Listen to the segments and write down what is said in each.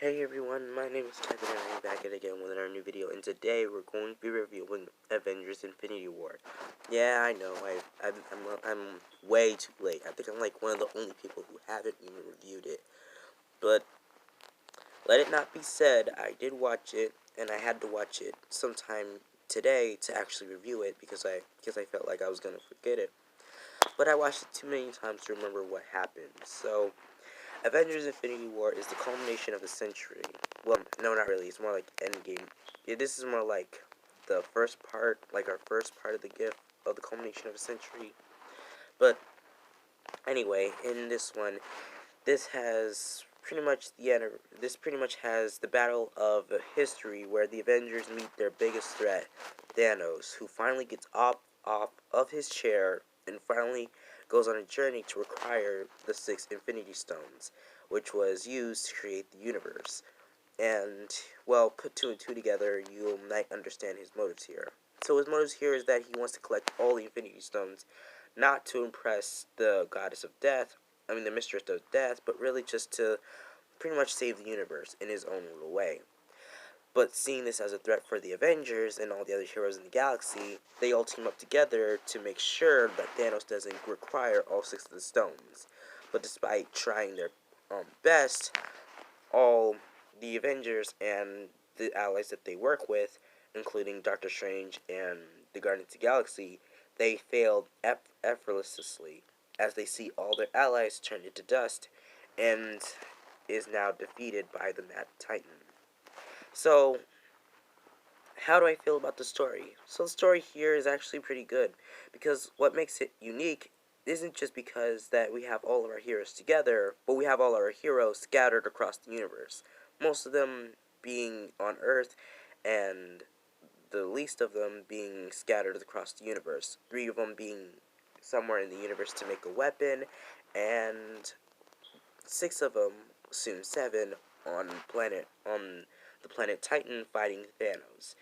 Hey everyone, my name is Kevin and I'm back at again with another new video, and today we're going to be reviewing Avengers Infinity War. Yeah, I know, I'm way too late. I think I'm like one of the only people who haven't even reviewed it. But let it not be said, I did watch it, and I had to watch it sometime today to actually review it because I felt like I was gonna forget it. But I watched it too many times to remember what happened. So Avengers Infinity War is the culmination of a century. Well, no, not really. It's more like Endgame. Yeah, this is more like the first part, like our first part of the gift of the culmination of a century. But anyway, in this one, this has pretty much the end. This pretty much has the battle of history where the Avengers meet their biggest threat, Thanos, who finally gets off of his chair and finally goes on a journey to acquire the 6 Infinity Stones, which was used to create the universe. And, well, put two and two together, you might understand his motives here. So his motives here is that he wants to collect all the Infinity Stones, not to impress the goddess of death, the mistress of death, but really just to pretty much save the universe in his own little way. But seeing this as a threat for the Avengers and all the other heroes in the galaxy, they all team up together to make sure that Thanos doesn't require all 6 of the stones. But despite trying their best, all the Avengers and the allies that they work with, including Doctor Strange and the Guardians of the Galaxy, they failed effortlessly as they see all their allies turned into dust and is now defeated by the Mad Titan. So, how do I feel about the story? So the story here is actually pretty good, because what makes it unique isn't just because that we have all of our heroes together, but we have all our heroes scattered across the universe. Most of them being on Earth, and the least of them being scattered across the universe. 3 of them being somewhere in the universe to make a weapon, and 6 of them, soon 7, on the planet Titan fighting Thanos.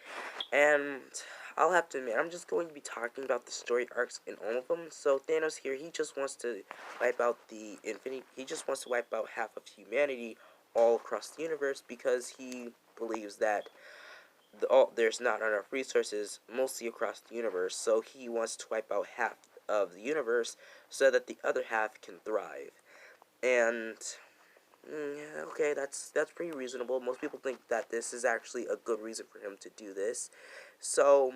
And I'll have to admit, I'm just going to be talking about the story arcs in all of them. So Thanos here, he just wants to wipe out the infinity. He just wants to wipe out half of humanity all across the universe because he believes that there's not enough resources, mostly across the universe. So he wants to wipe out half of the universe so that the other half can thrive. And yeah, okay, that's pretty reasonable. Most people think that this is actually a good reason for him to do this. So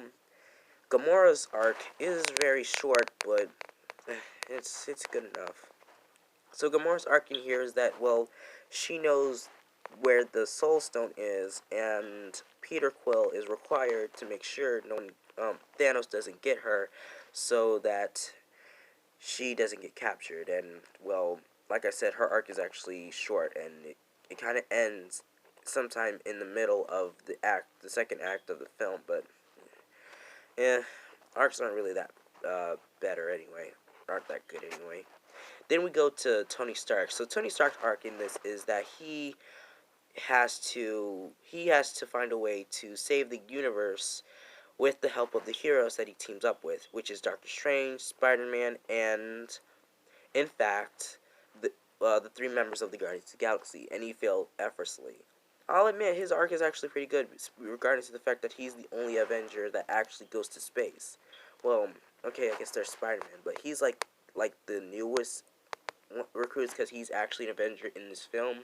Gamora's arc is very short, but it's good enough. So Gamora's arc in here is that, well, she knows where the Soul Stone is, and Peter Quill is required to make sure no one, Thanos doesn't get her, so that she doesn't get captured. And, well, like I said, her arc is actually short, and it kind of ends sometime in the middle of the second act of the film. But yeah, arcs aren't really that better anyway, aren't that good anyway. Then we go to Tony Stark. So Tony Stark's arc in this is that he has to find a way to save the universe with the help of the heroes that he teams up with, which is Doctor Strange, Spider-Man, and in fact, the 3 members of the Guardians of the Galaxy, and he failed effortlessly. I'll admit, his arc is actually pretty good, regardless of the fact that he's the only Avenger that actually goes to space. Well, okay, I guess there's Spider-Man, but he's like the newest recruits because he's actually an Avenger in this film.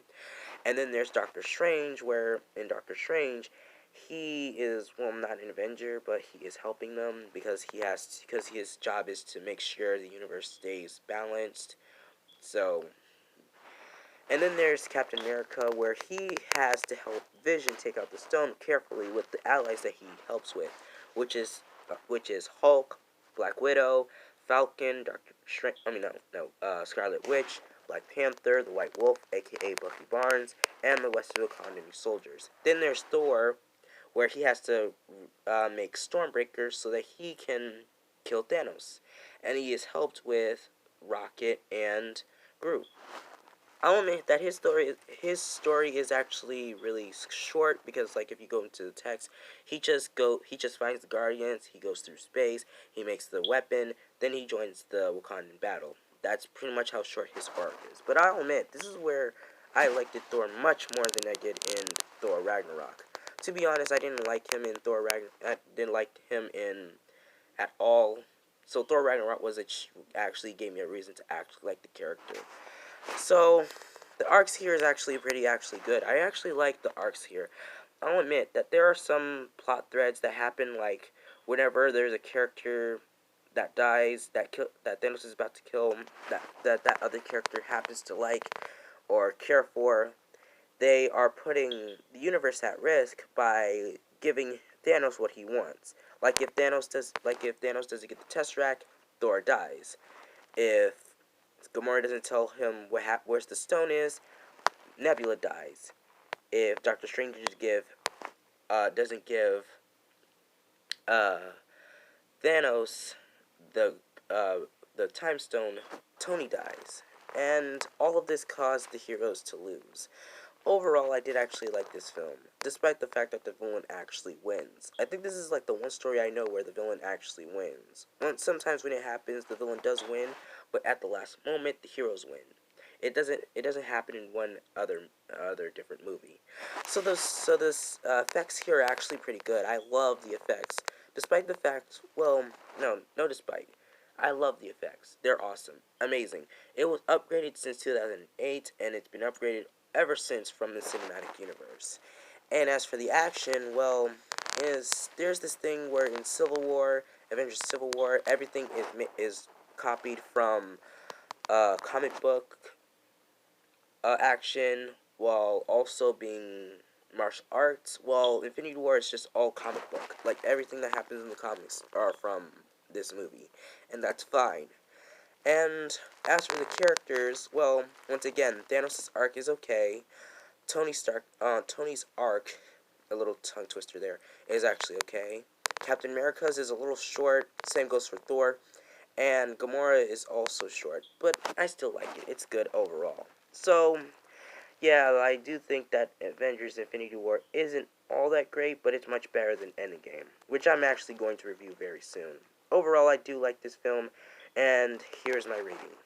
And then there's Doctor Strange, where in Doctor Strange, he is, well, not an Avenger, but he is helping them because his job is to make sure the universe stays balanced. So, and then there's Captain America, where he has to help Vision take out the stone carefully with the allies that he helps with, which is Hulk, Black Widow, Falcon, Doctor Strange. Scarlet Witch, Black Panther, the White Wolf, aka Bucky Barnes, and the rest of the Wakandani soldiers. Then there's Thor, where he has to make Stormbreaker so that he can kill Thanos, and he is helped with Rocket and Groot. I'll admit that his story is actually really short because, like, if you go into the text, he just finds the Guardians, he goes through space, he makes the weapon, then he joins the Wakandan battle. That's pretty much how short his arc is. But I'll admit, this is where I liked it Thor much more than I did in Thor Ragnarok. To be honest, I didn't like him in Thor Ragnarok. I didn't like him in at all. So Thor Ragnarok actually gave me a reason to actually like the character. So the arcs here is actually actually good. I actually like the arcs here. I'll admit that there are some plot threads that happen, like whenever there's a character that dies, that Thanos is about to kill, that other character happens to like or care for, they are putting the universe at risk by giving Thanos what he wants. If Thanos doesn't get the Tesseract, Thor dies. If Gamora doesn't tell him where the stone is, Nebula dies. If Doctor Strange doesn't give uh, Thanos the the time stone, Tony dies. And all of this caused the heroes to lose. Overall, I did actually like this film, despite the fact that the villain actually wins. I think this is like the one story I know where the villain actually wins. Sometimes when it happens, the villain does win, but at the last moment, the heroes win. It doesn't happen in one other different movie. So this effects here are actually pretty good. I love the effects, despite the fact. Well, no, despite. I love the effects. They're awesome, amazing. It was upgraded since 2008, and it's been upgraded ever since from the cinematic universe. And as for the action, well, there's this thing where in Civil War, Avengers Civil War, everything is copied from comic book action, while also being martial arts. While Infinity War is just all comic book. Like everything that happens in the comics are from this movie, and that's fine. And as for the characters, well, once again, Thanos' arc is okay. Tony's arc, a little tongue twister there, is actually okay. Captain America's is a little short. Same goes for Thor. And Gamora is also short, but I still like it. It's good overall. So, yeah, I do think that Avengers Infinity War isn't all that great, but it's much better than Endgame, which I'm actually going to review very soon. Overall, I do like this film, and here's my rating.